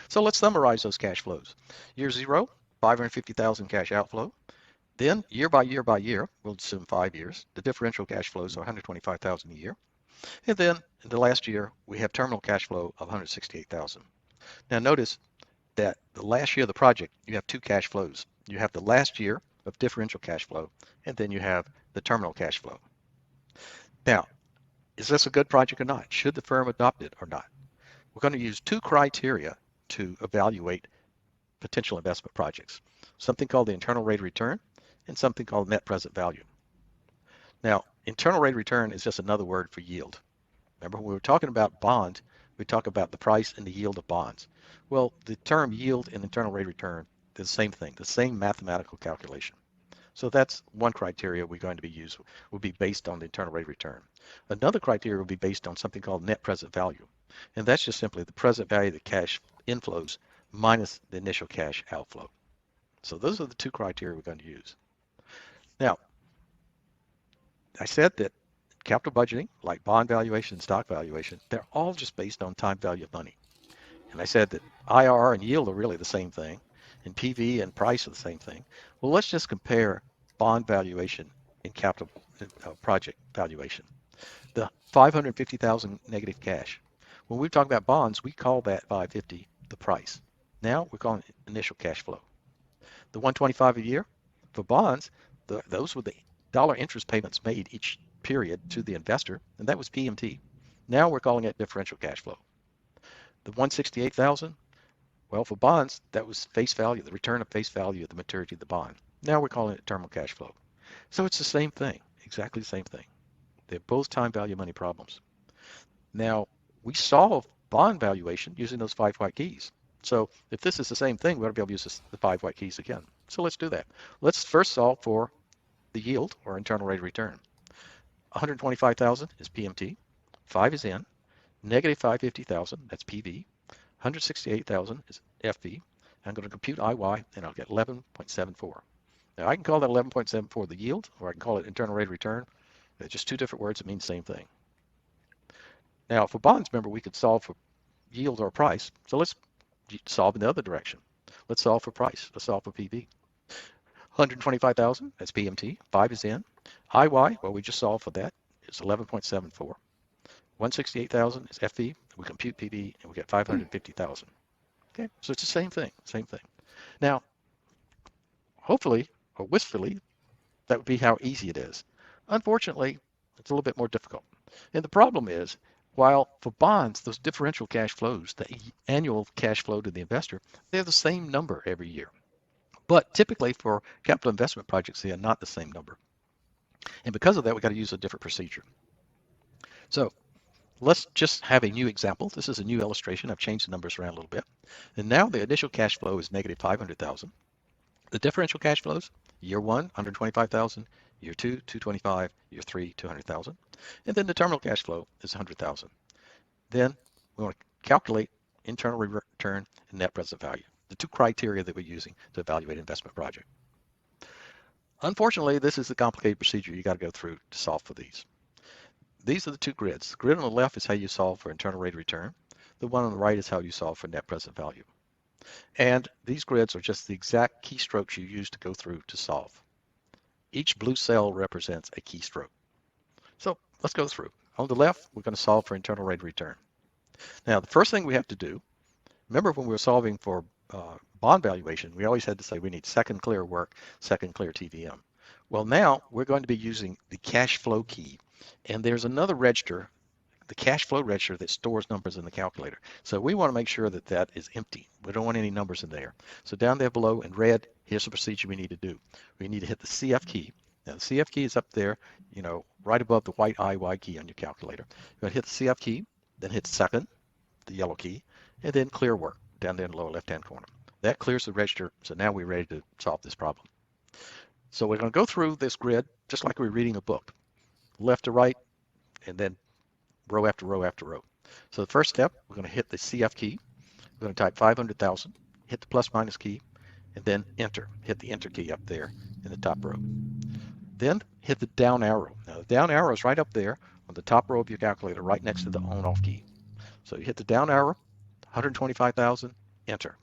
So let's summarize those cash flows. Year zero, 550,000 cash outflow. Then year by year by year, we'll assume 5 years, the differential cash flows are 125,000 a year. And then in the last year, we have terminal cash flow of 168,000. Now notice that the last year of the project, you have two cash flows. You have the last year of differential cash flow, and then you have the terminal cash flow. Now, is this a good project or not? Should the firm adopt it or not? We're going to use two criteria to evaluate potential investment projects, something called the internal rate of return and something called net present value. Now, internal rate of return is just another word for yield. Remember, when we were talking about bond, we talk about the price and the yield of bonds. Well, the term yield and internal rate of return is the same thing, the same mathematical calculation. So that's one criteria we're going to be used, will be based on the internal rate of return. Another criteria will be based on something called net present value. And that's just simply the present value of the cash inflows minus the initial cash outflow. So those are the two criteria we're going to use. Now, I said that capital budgeting, like bond valuation and stock valuation, they're all just based on time value of money. And I said that IRR and yield are really the same thing, and PV and price are the same thing. Well, let's just compare bond valuation and capital project valuation. The 550,000 negative cash. When we talk about bonds, we call that 550 the price. Now we're calling it initial cash flow. The 125 a year for bonds, those were the dollar interest payments made each period to the investor, and that was PMT. Now we're calling it differential cash flow. The 168,000, well, for bonds, that was face value, the return of face value of the maturity of the bond. Now we're calling it terminal cash flow. So it's the same thing, exactly the same thing. They're both time value money problems. Now, we solve bond valuation using those five white keys. So if this is the same thing, we ought to be able to use the five white keys again. So let's do that. Let's first solve for the yield, or internal rate of return. 125,000 is PMT, 5 is in, negative 550,000, that's PV, 168,000 is FV. I'm going to compute IY, and I'll get 11.74. Now I can call that 11.74 the yield, or I can call it internal rate of return. They're just two different words that mean the same thing. Now for bonds, remember, we could solve for yield or price. So let's solve in the other direction. Let's solve for price. Let's solve for PV. 125,000, that's PMT. 5 is in. IY, well, we just solved for that. It's 11.74. 168,000 is FV. We compute PV, and we get 550,000. Okay, so it's the same thing, same thing. Now, hopefully, or wistfully, that would be how easy it is. Unfortunately, it's a little bit more difficult. And the problem is, while for bonds, those differential cash flows, the annual cash flow to the investor, they're the same number every year. But typically for capital investment projects, they are not the same number. And because of that, we got to use a different procedure. So let's just have a new example. This is a new illustration. I've changed the numbers around a little bit. And now the initial cash flow is negative 500,000. The differential cash flows, year one, 125,000, year two, 225, year three, 200,000. And then the terminal cash flow is 100,000. Then we want to calculate internal return and net present value, the two criteria that we're using to evaluate an investment project. Unfortunately, this is a complicated procedure you got to go through to solve for these. These are the two grids. The grid on the left is how you solve for internal rate of return. The one on the right is how you solve for net present value. And these grids are just the exact keystrokes you use to go through to solve. Each blue cell represents a keystroke. So let's go through. On the left, we're going to solve for internal rate of return. Now, the first thing we have to do, remember when we were solving for bond valuation, we always had to say we need second clear work, second clear TVM. Well, now we're going to be using the cash flow key. And there's another register, the cash flow register, that stores numbers in the calculator. So we want to make sure that that is empty. We don't want any numbers in there. So down there below in red, here's the procedure we need to do. We need to hit the CF key. Now the CF key is up there, right above the white IY key on your calculator. You're going to hit the CF key, then hit second, the yellow key, and then clear work down there in the lower left-hand corner. That clears the register. So now we're ready to solve this problem. So we're going to go through this grid just like we're reading a book, left to right, and then row after row after row. So the first step, we're going to hit the CF key. We're going to type 500,000, hit the plus minus key, and then enter. Hit the enter key up there in the top row. Then hit the down arrow. Now the down arrow is right up there on the top row of your calculator, right next to the on-off key. So you hit the down arrow, 125,000, enter.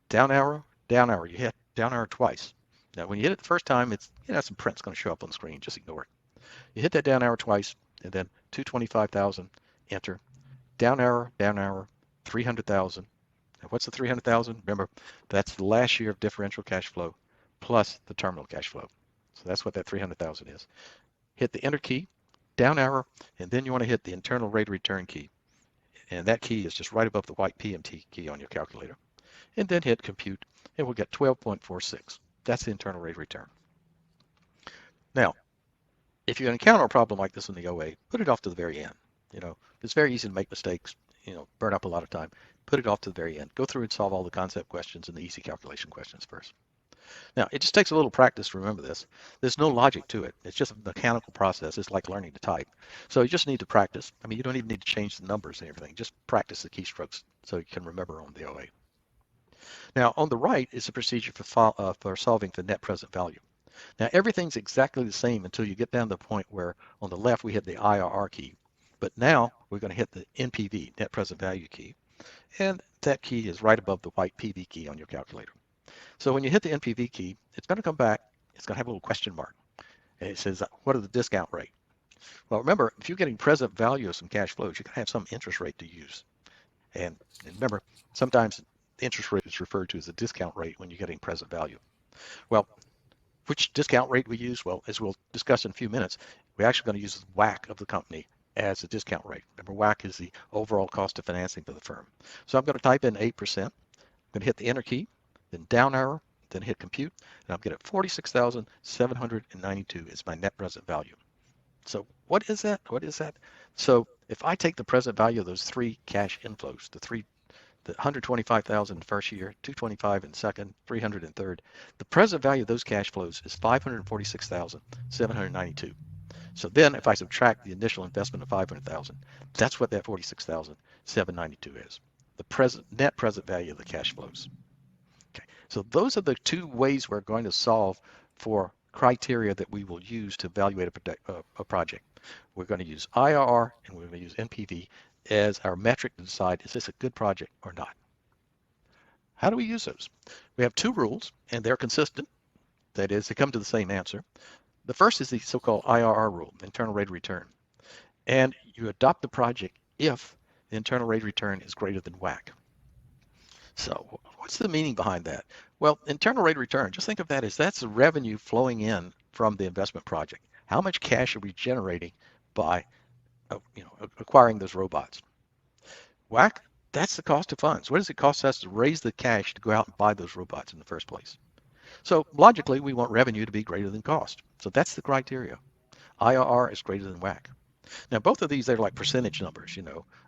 Down arrow, down arrow. You hit down arrow twice. Now, when you hit it the first time, it's some print's going to show up on the screen. Just ignore it. You hit that down arrow twice, and then 225,000, enter. Down arrow, 300,000. And what's the 300,000? Remember, that's the last year of differential cash flow plus the terminal cash flow. So that's what that 300,000 is. Hit the enter key, down arrow, and then you want to hit the internal rate of return key. And that key is just right above the white PMT key on your calculator. And then hit compute, and we'll get 12.46. That's the internal rate of return. Now, if you encounter a problem like this in the OA, put it off to the very end. It's very easy to make mistakes, burn up a lot of time. Put it off to the very end. Go through and solve all the concept questions and the easy calculation questions first. Now, it just takes a little practice to remember this. There's no logic to it. It's just a mechanical process. It's like learning to type. So you just need to practice. I mean, you don't even need to change the numbers and everything. Just practice the keystrokes so you can remember on the OA. Now, on the right is a procedure for solving the net present value. Now, everything's exactly the same until you get down to the point where on the left we hit the IRR key. But now we're going to hit the NPV, net present value key. And that key is right above the white PV key on your calculator. So when you hit the NPV key, it's going to come back. It's going to have a little question mark. And it says, what is the discount rate? Well, remember, if you're getting present value of some cash flows, you're going to have some interest rate to use. And remember, sometimes the interest rate is referred to as a discount rate when you're getting present value. Well, which discount rate we use? Well, as we'll discuss in a few minutes, we're actually going to use the WACC of the company as a discount rate. Remember, WACC is the overall cost of financing for the firm. So I'm going to type in 8%. I'm going to hit the enter key, then down arrow, then hit compute, and I'm going to get 46,792 is my net present value. So what is that? What is that? So if I take the present value of those three cash inflows, the 125,000 in first year, 225 in second, 300 in third, the present value of those cash flows is 546,792. So then if I subtract the initial investment of 500,000, that's what that 46,792 is. The net present value of the cash flows. Okay, so those are the two ways we're going to solve for criteria that we will use to evaluate a project. We're going to use IRR and we're going to use NPV as our metric to decide, is this a good project or not? How do we use those? We have two rules, and they're consistent. That is, they come to the same answer. The first is the so-called IRR rule, internal rate of return. And you adopt the project if the internal rate of return is greater than WACC. So what's the meaning behind that? Well, internal rate of return, just think of that as that's the revenue flowing in from the investment project. How much cash are we generating by acquiring those robots? WACC, that's the cost of funds. What does it cost us to raise the cash to go out and buy those robots in the first place? So logically, we want revenue to be greater than cost. So that's the criteria. IRR is greater than WACC. Now, both of these, they're like percentage numbers.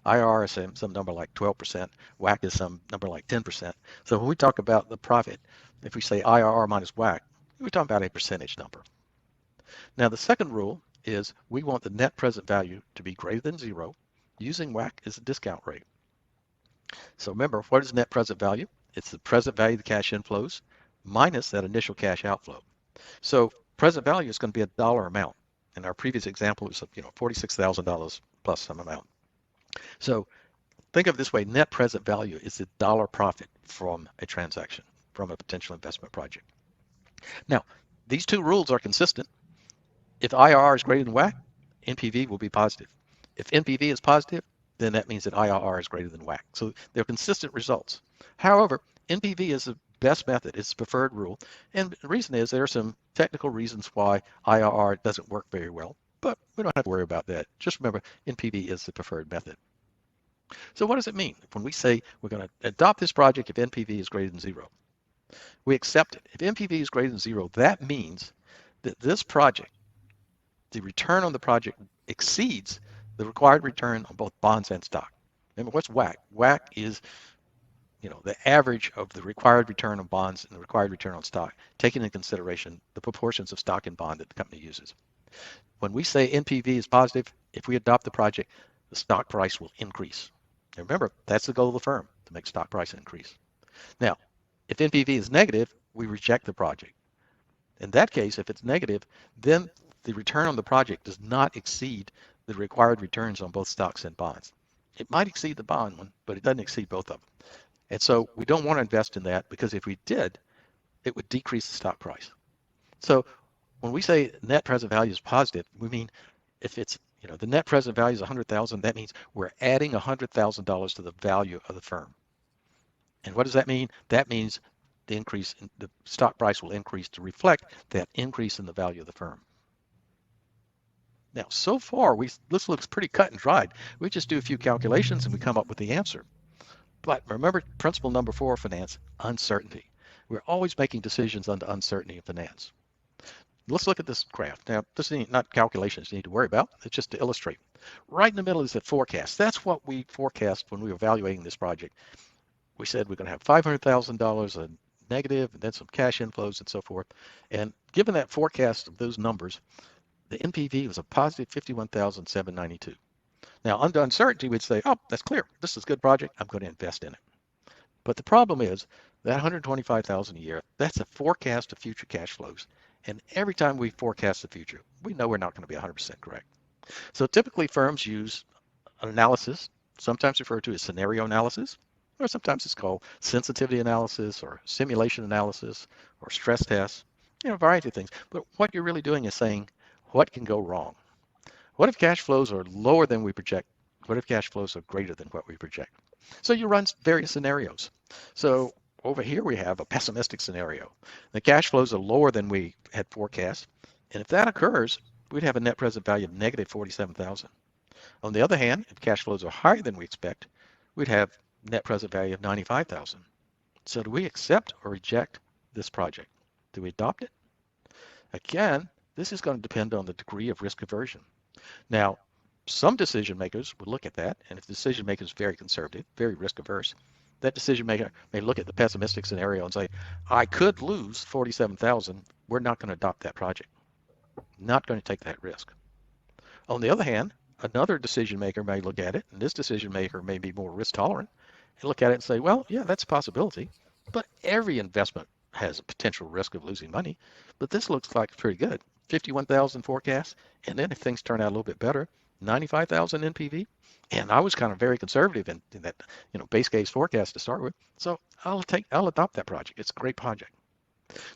IRR is some number like 12%. WACC is some number like 10%. So when we talk about the profit, if we say IRR minus WACC, we're talking about a percentage number. Now, the second rule is we want the net present value to be greater than zero using WACC as a discount rate. So remember, what is net present value? It's the present value of the cash inflows minus that initial cash outflow. So present value is going to be a dollar amount. In our previous example, it was $46,000 plus some amount. So think of it this way, net present value is the dollar profit from a transaction, from a potential investment project. Now, these two rules are consistent. If IRR is greater than WACC, NPV will be positive. If NPV is positive, then that means that IRR is greater than WACC. So they're consistent results. However, NPV is the best method. It's the preferred rule. And the reason is there are some technical reasons why IRR doesn't work very well, but we don't have to worry about that. Just remember, NPV is the preferred method. So what does it mean when we say we're going to adopt this project if NPV is greater than zero? We accept it. If NPV is greater than zero, that means that this project, the return on the project exceeds the required return on both bonds and stock. Remember, what's WACC? WACC is the average of the required return on bonds and the required return on stock, taking into consideration the proportions of stock and bond that the company uses. When we say NPV is positive, if we adopt the project, the stock price will increase. And remember, that's the goal of the firm, to make stock price increase. Now, if NPV is negative, we reject the project. In that case, if it's negative, then the return on the project does not exceed the required returns on both stocks and bonds. It might exceed the bond one, but it doesn't exceed both of them. And so we don't want to invest in that because if we did, it would decrease the stock price. So when we say net present value is positive, we mean if it's, the net present value is 100,000, that means we're adding $100,000 to the value of the firm. And what does that mean? That means the increase in the stock price will increase to reflect that increase in the value of the firm. Now, so far, this looks pretty cut and dried. We just do a few calculations and we come up with the answer. But remember principle number 4 of finance, uncertainty. We're always making decisions under uncertainty in finance. Let's look at this graph. Now, this is not calculations you need to worry about. It's just to illustrate. Right in the middle is the forecast. That's what we forecast when we were evaluating this project. We said we're going to have $500,000 in negative and then some cash inflows and so forth. And given that forecast of those numbers, the NPV was a positive 51,792. Now, under uncertainty, we'd say, oh, that's clear. This is a good project. I'm going to invest in it. But the problem is that 125,000 a year, that's a forecast of future cash flows. And every time we forecast the future, we know we're not going to be 100% correct. So typically firms use an analysis, sometimes referred to as scenario analysis, or sometimes it's called sensitivity analysis or simulation analysis or stress tests, a variety of things. But what you're really doing is saying, what can go wrong? What if cash flows are lower than we project? What if cash flows are greater than what we project? So you run various scenarios. So over here we have a pessimistic scenario. The cash flows are lower than we had forecast. And if that occurs, we'd have a net present value of negative 47,000. On the other hand, if cash flows are higher than we expect, we'd have net present value of 95,000. So do we accept or reject this project? Do we adopt it? Again, this is going to depend on the degree of risk aversion. Now, some decision makers would look at that, and if the decision maker is very conservative, very risk averse, that decision maker may look at the pessimistic scenario and say, I could lose 47,000. We're not going to adopt that project. Not going to take that risk. On the other hand, another decision maker may look at it, and this decision maker may be more risk tolerant, and look at it and say, well, yeah, that's a possibility, but every investment has a potential risk of losing money, but this looks like pretty good. 51,000 forecast, and then if things turn out a little bit better, 95,000 NPV, and I was kind of very conservative in that base case forecast to start with, so I'll adopt that project. It's a great project.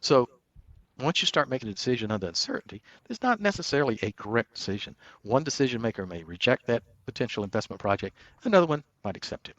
So once you start making a decision under uncertainty, there's not necessarily a correct decision. One decision maker may reject that potential investment project, another one might accept it.